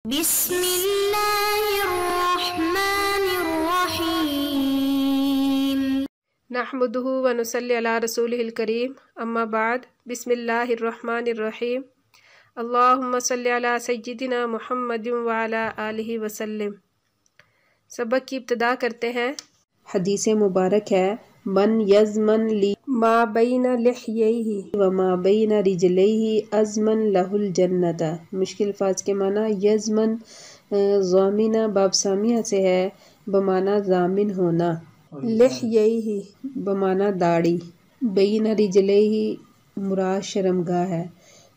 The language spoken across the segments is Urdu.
بسم اللہ الرحمن الرحیم نحمده ونصلی علی رسولہ الکریم اما بعد بسم اللہ الرحمن الرحیم اللہم صلی علی سیدنا محمد وعلی آلہ وسلم۔ سبق کی ابتدا کرتے ہیں۔ حدیث مبارک ہے من یزمن لی ما بین لحییہ وما بین رجلیہ ازمن لہ الجنت۔ مشکل الفاظ کے معنی یزمن ضامنہ باب سامیہ سے ہے بمعنی ضامن ہونا، لحییہ بمعنی داڑھی، بین رجلیہ مراد شرمگاہ ہے۔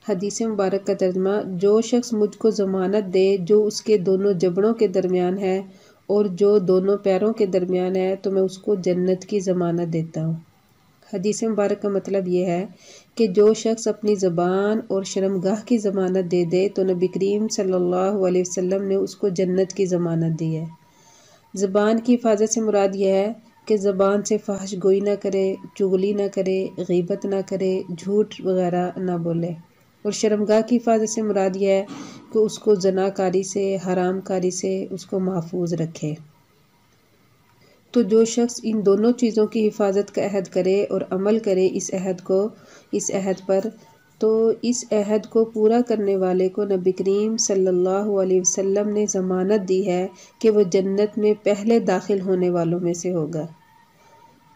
حدیث مبارک کا ترجمہ، جو شخص مجھ کو ضمانت دے جو اس کے دونوں جبڑوں کے درمیان ہے اور جو دونوں پیروں کے درمیان ہے تو میں اس کو جنت کی ضمانت دیتا ہوں۔ حدیث مبارک کا مطلب یہ ہے کہ جو شخص اپنی زبان اور شرمگاہ کی ضمانت دے دے تو نبی کریم صلی اللہ علیہ وسلم نے اس کو جنت کی ضمانت دی ہے۔ زبان کی حفاظت سے مراد یہ ہے کہ زبان سے فحش گوئی نہ کرے، چغلی نہ کرے، غیبت نہ کرے، جھوٹ وغیرہ نہ بولے، اور شرمگاہ کی حفاظت سے مراد یہ ہے کہ اس کو زنا کاری سے، حرام کاری سے اس کو محفوظ رکھے۔ تو جو شخص ان دونوں چیزوں کی حفاظت کا عہد کرے اور عمل کرے اس عہد پر، تو اس عہد کو پورا کرنے والے کو نبی کریم صلی اللہ علیہ وسلم نے ضمانت دی ہے کہ وہ جنت میں پہلے داخل ہونے والوں میں سے ہوگا۔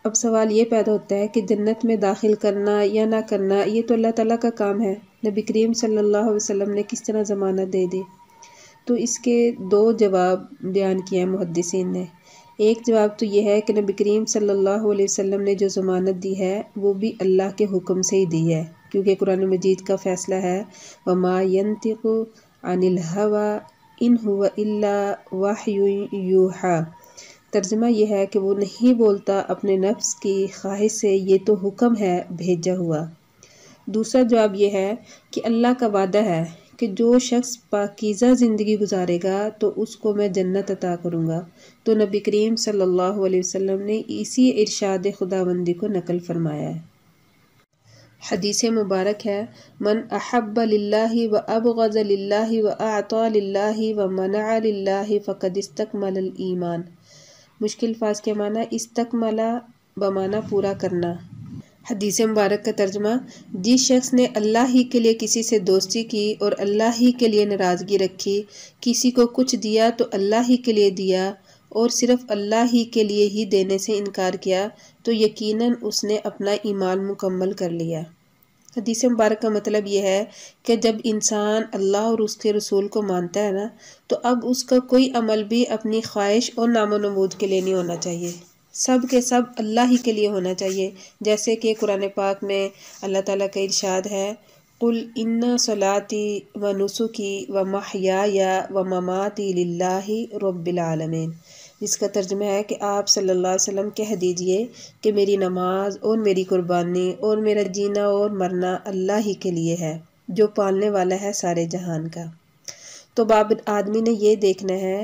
اب سوال یہ پیدا ہوتا ہے کہ جنت میں داخل کرنا یا نہ کرنا یہ تو اللہ تعالیٰ کا کام ہے، نبی کریم صلی اللہ علیہ وسلم نے کس طرح ضمانت دے دی؟ تو اس کے دو جواب بیان کیے ہیں محدثین نے۔ ایک جواب تو یہ ہے کہ نبی کریم صلی اللہ علیہ وسلم نے جو ضمانت دی ہے وہ بھی اللہ کے حکم سے ہی دی ہے، کیونکہ قرآن مجید کا فیصلہ ہے وَمَا يَنطِقُ عَنِ الْهَوَىٰ إِنْ هُوَ إِلَّا وَحْيٌ يُوحَىٰ۔ ترجمہ یہ ہے کہ وہ نہیں بولتا اپنے نفس کی خواہش سے، یہ تو حکم ہے بھیجا ہوا۔ دوسرا جواب یہ ہے کہ اللہ کا وعدہ ہے کہ جو شخص پاکیزہ زندگی گزارے گا تو اس کو میں جنت عطا کروں گا۔ تو نبی کریم صلی اللہ علیہ وسلم نے اسی ارشاد خداوندی کو نقل فرمایا ہے۔ حدیث مبارک ہے من احب للہ وابغض للہ واعطى للہ ومنع للہ فقد استکمل الایمان۔ مشکل الفاظ کے معنی استکمل بمعنی پورا کرنا۔ حدیث مبارک کا ترجمہ، جس شخص نے اللہ ہی کے لیے کسی سے دوستی کی اور اللہ ہی کے لیے ناراضگی رکھی، کسی کو کچھ دیا تو اللہ ہی کے لیے دیا اور صرف اللہ ہی کے لیے ہی دینے سے انکار کیا تو یقیناً اس نے اپنا ایمان مکمل کر لیا۔ حدیث مبارک کا مطلب یہ ہے کہ جب انسان اللہ اور اس کے رسول کو مانتا ہے نا تو اب اس کا کوئی عمل بھی اپنی خواہش اور نام و نمود کے لیے نہیں ہونا چاہیے، سب کے سب اللہ ہی کے لیے ہونا چاہیے۔ جیسے کہ قرآن پاک میں اللہ تعالیٰ کا ارشاد ہے قُلْ إِنَّ صَلَاتِي وَنُسُكِي وَمَحْيَايَ وَمَمَاتِي لِلَّهِ رَبِّ الْعَالَمِينَ، جس کا ترجمہ ہے کہ آپ صلی اللہ علیہ وسلم کہہ دیجئے کہ میری نماز اور میری قربانی اور میرا جینا اور مرنا اللہ ہی کے لیے ہے جو پالنے والا ہے سارے جہان کا۔ تو باب آدمی نے یہ دیکھنا ہے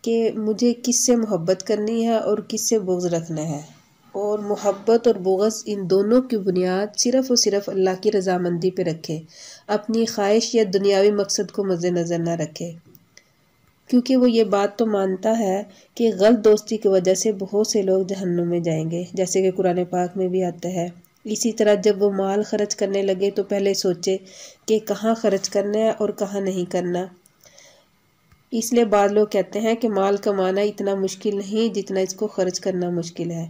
کہ مجھے کس سے محبت کرنی ہے اور کس سے بغض رکھنا ہے، اور محبت اور بغض ان دونوں کی بنیاد صرف اور صرف اللہ کی رضامندی پہ رکھے، اپنی خواہش یا دنیاوی مقصد کو مد نظر نہ رکھے، کیونکہ وہ یہ بات تو مانتا ہے کہ غلط دوستی کی وجہ سے بہت سے لوگ جہنم میں جائیں گے، جیسے کہ قرآن پاک میں بھی آتا ہے۔ اسی طرح جب وہ مال خرچ کرنے لگے تو پہلے سوچے کہ کہاں خرچ کرنا ہے اور کہاں نہیں کرنا۔ اس لیے بعض لوگ کہتے ہیں کہ مال کمانا اتنا مشکل نہیں جتنا اس کو خرچ کرنا مشکل ہے،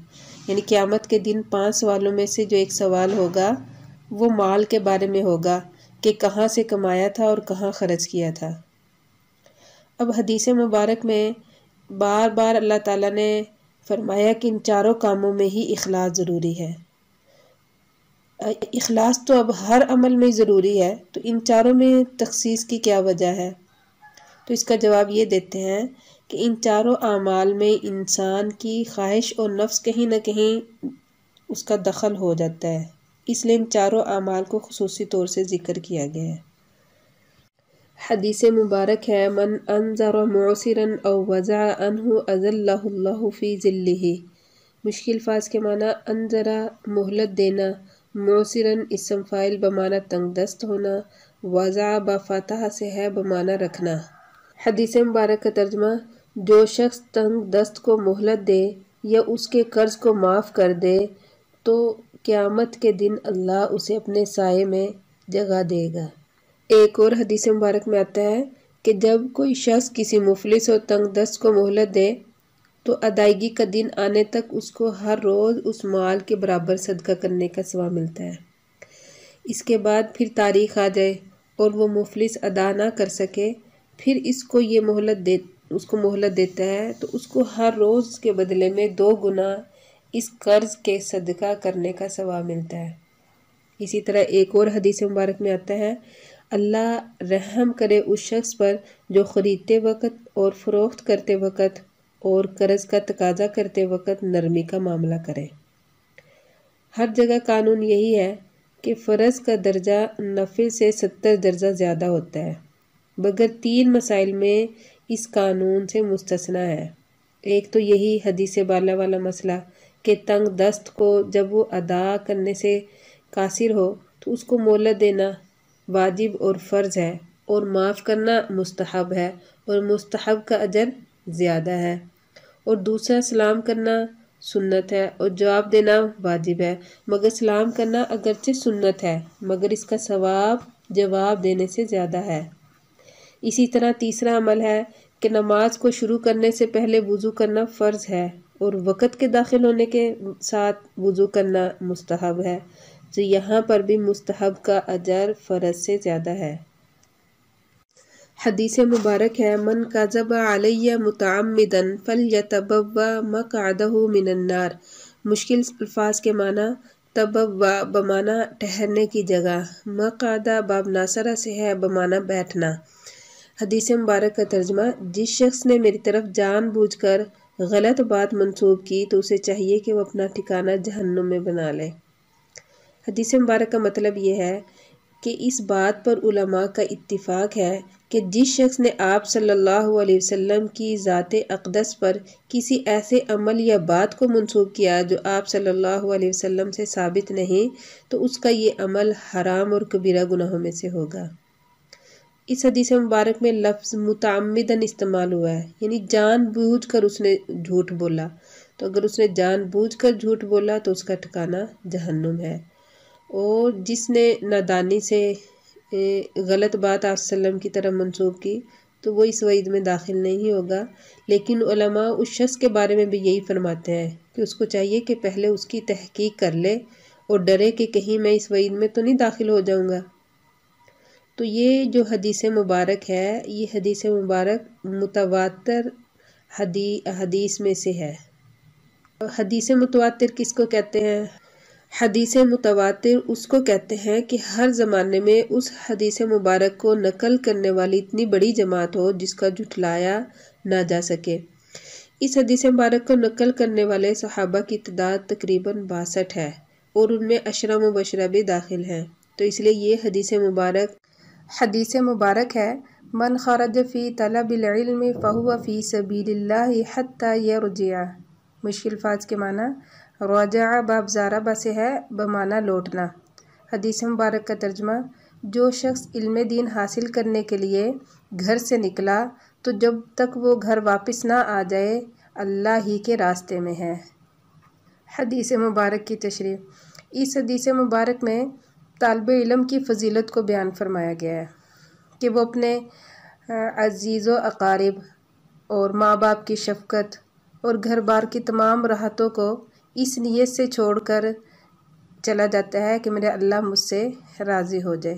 یعنی قیامت کے دن 5 سوالوں میں سے جو ایک سوال ہوگا وہ مال کے بارے میں ہوگا کہ کہاں سے کمایا تھا اور کہاں خرچ کیا تھا۔ اب حدیث مبارک میں بار بار اللہ تعالیٰ نے فرمایا کہ ان چاروں کاموں میں ہی اخلاص ضروری ہے۔ اخلاص تو اب ہر عمل میں ضروری ہے، تو ان چاروں میں تخصیص کی کیا وجہ ہے؟ تو اس کا جواب یہ دیتے ہیں کہ ان چاروں اعمال میں انسان کی خواہش اور نفس کہیں نہ کہیں اس کا دخل ہو جاتا ہے، اس لیے ان چاروں اعمال کو خصوصی طور سے ذکر کیا گیا ہے۔ حدیث مبارک ہے من انذر معسرا او وضع عنہ اذلہ اللہ فی ظلہ۔ مشکل الفاظ کے معنی انذرا مہلت دینا، معسرا اسم فاعل بمعنی تنگ دست ہونا، وضع با فتح سے ہے بمعنی رکھنا۔ حدیث مبارک کا ترجمہ: جو شخص تنگ دست کو مہلت دے یا اس کے قرض کو معاف کر دے تو قیامت کے دن اللہ اسے اپنے سائے میں جگہ دے گا۔ ایک اور حدیث مبارک میں آتا ہے کہ جب کوئی شخص کسی مفلس اور تنگ دست کو مہلت دے تو ادائیگی کا دن آنے تک اس کو ہر روز اس مال کے برابر صدقہ کرنے کا ثواب ملتا ہے۔ اس کے بعد پھر تاریخ آ جائے اور وہ مفلس ادا نہ کر سکے، پھر اس کو مہلت دیتا ہے تو اس کو ہر روز کے بدلے میں 2 گنا اس قرض کے صدقہ کرنے کا ثواب ملتا ہے۔ اسی طرح ایک اور حدیث مبارک میں آتا ہے، اللہ رحم کرے اس شخص پر جو خریدتے وقت اور فروخت کرتے وقت اور قرض کا تقاضا کرتے وقت نرمی کا معاملہ کرے۔ ہر جگہ قانون یہی ہے کہ فرض کا درجہ نفل سے 70 درجہ زیادہ ہوتا ہے، مگر 3 مسائل میں اس قانون سے مستثنیٰ ہے۔ ایک تو یہی حدیث بالا والا مسئلہ کہ تنگ دست کو جب وہ ادا کرنے سے قاصر ہو تو اس کو مہلت دینا واجب اور فرض ہے، اور معاف کرنا مستحب ہے اور مستحب کا اجر زیادہ ہے۔ اور دوسرا سلام کرنا سنت ہے اور جواب دینا واجب ہے، مگر سلام کرنا اگرچہ سنت ہے مگر اس کا ثواب جواب دینے سے زیادہ ہے۔ اسی طرح تیسرا عمل ہے کہ نماز کو شروع کرنے سے پہلے وضو کرنا فرض ہے اور وقت کے داخل ہونے کے ساتھ وضو کرنا مستحب ہے، تو یہاں پر بھی مستحب کا اجر فرض سے زیادہ ہے۔ حدیث مبارک ہے، من کذب علی متعمدا فلیتبوأ مقعدہ من النار۔ مشکل الفاظ کے معنی: تبوّا بمعنی ٹھہرنے کی جگہ، مقعدہ باب ناصرہ سے ہے بمعنی بیٹھنا۔ حدیث مبارک کا ترجمہ: جس شخص نے میری طرف جان بوجھ کر غلط بات منسوب کی تو اسے چاہیے کہ وہ اپنا ٹھکانہ جہنم میں بنا لے۔ حدیث مبارک کا مطلب یہ ہے کہ اس بات پر علماء کا اتفاق ہے کہ جس شخص نے آپ صلی اللہ علیہ وسلم کی ذات اقدس پر کسی ایسے عمل یا بات کو منسوب کیا جو آپ صلی اللہ علیہ وسلم سے ثابت نہیں تو اس کا یہ عمل حرام اور کبیرہ گناہوں میں سے ہوگا۔ اس حدیث مبارک میں لفظ متعمدن استعمال ہوا ہے، یعنی جان بوجھ کر اس نے جھوٹ بولا، تو اگر اس نے جان بوجھ کر جھوٹ بولا تو اس کا ٹھکانہ جہنم ہے۔ اور جس نے نادانی سے غلط بات آپ صلی اللہ علیہ وسلم کی طرف منسوب کی تو وہ اس وعید میں داخل نہیں ہوگا، لیکن علماء اس شخص کے بارے میں بھی یہی فرماتے ہیں کہ اس کو چاہیے کہ پہلے اس کی تحقیق کر لے اور ڈرے کہ کہیں میں اس وعید میں تو نہیں داخل ہو جاؤں گا۔ تو یہ جو حدیث مبارک ہے یہ حدیث مبارک متواتر حدیث میں سے ہے۔ حدیث متواتر کس کو کہتے ہیں؟ حدیث متواتر اس کو کہتے ہیں کہ ہر زمانے میں اس حدیث مبارک کو نقل کرنے والی اتنی بڑی جماعت ہو جس کا جھٹلایا نہ جا سکے۔ اس حدیث مبارک کو نقل کرنے والے صحابہ کی تعداد تقریباً 62 ہے اور ان میں 10 مبشرہ بھی داخل ہیں، تو اس لیے یہ حدیث مبارک ہے، من خرج فی طلب العلم فہو فی سبیل اللہ حتی یرجع۔ مشکل الفاظ کے معنی: رجع باب زاربہ سے ہے بمعنی لوٹنا۔ حدیث مبارک کا ترجمہ: جو شخص علم دین حاصل کرنے کے لیے گھر سے نکلا تو جب تک وہ گھر واپس نہ آ جائے اللہ ہی کے راستے میں ہے۔ حدیث مبارک کی تشریح: اس حدیث مبارک میں طالب علم کی فضیلت کو بیان فرمایا گیا ہے کہ وہ اپنے عزیز و اقارب اور ماں باپ کی شفقت اور گھر بار کی تمام راحتوں کو اس نیت سے چھوڑ کر چلا جاتا ہے کہ میرے اللہ مجھ سے راضی ہو جائے،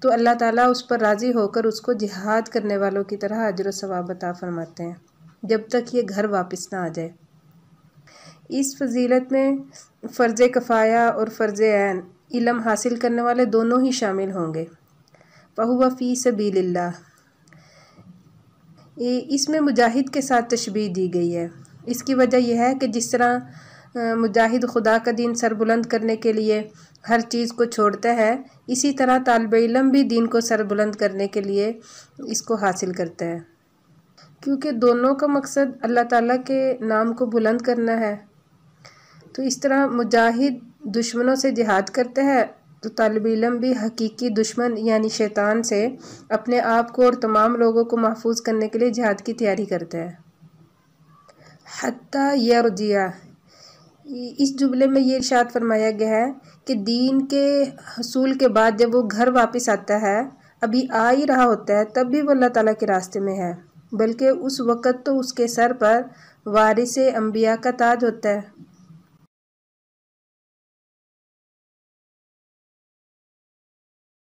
تو اللہ تعالیٰ اس پر راضی ہو کر اس کو جہاد کرنے والوں کی طرح اجر و ثواب عطا فرماتے ہیں جب تک یہ گھر واپس نہ آ جائے۔ اس فضیلت میں فرض کفایہ اور فرض عین علم حاصل کرنے والے دونوں ہی شامل ہوں گے۔ فہو فی سبیل اللہ، اس میں مجاہد کے ساتھ تشبیہ دی گئی ہے۔ اس کی وجہ یہ ہے کہ جس طرح مجاہد خدا کا دین سربلند کرنے کے لیے ہر چیز کو چھوڑتا ہے، اسی طرح طالب علم بھی دین کو سربلند کرنے کے لیے اس کو حاصل کرتا ہے، کیونکہ دونوں کا مقصد اللہ تعالیٰ کے نام کو بلند کرنا ہے۔ تو اس طرح مجاہد دشمنوں سے جہاد کرتا ہے تو طالب علم بھی حقیقی دشمن یعنی شیطان سے اپنے آپ کو اور تمام لوگوں کو محفوظ کرنے کے لیے جہاد کی تیاری کرتا ہے۔ حتیٰ یرجع، اس جملے میں یہ ارشاد فرمایا گیا ہے کہ دین کے حصول کے بعد جب وہ گھر واپس آتا ہے، ابھی آ ہی رہا ہوتا ہے، تب بھی وہ اللہ تعالیٰ کے راستے میں ہے، بلکہ اس وقت تو اس کے سر پر وارث انبیاء کا تاج ہوتا ہے۔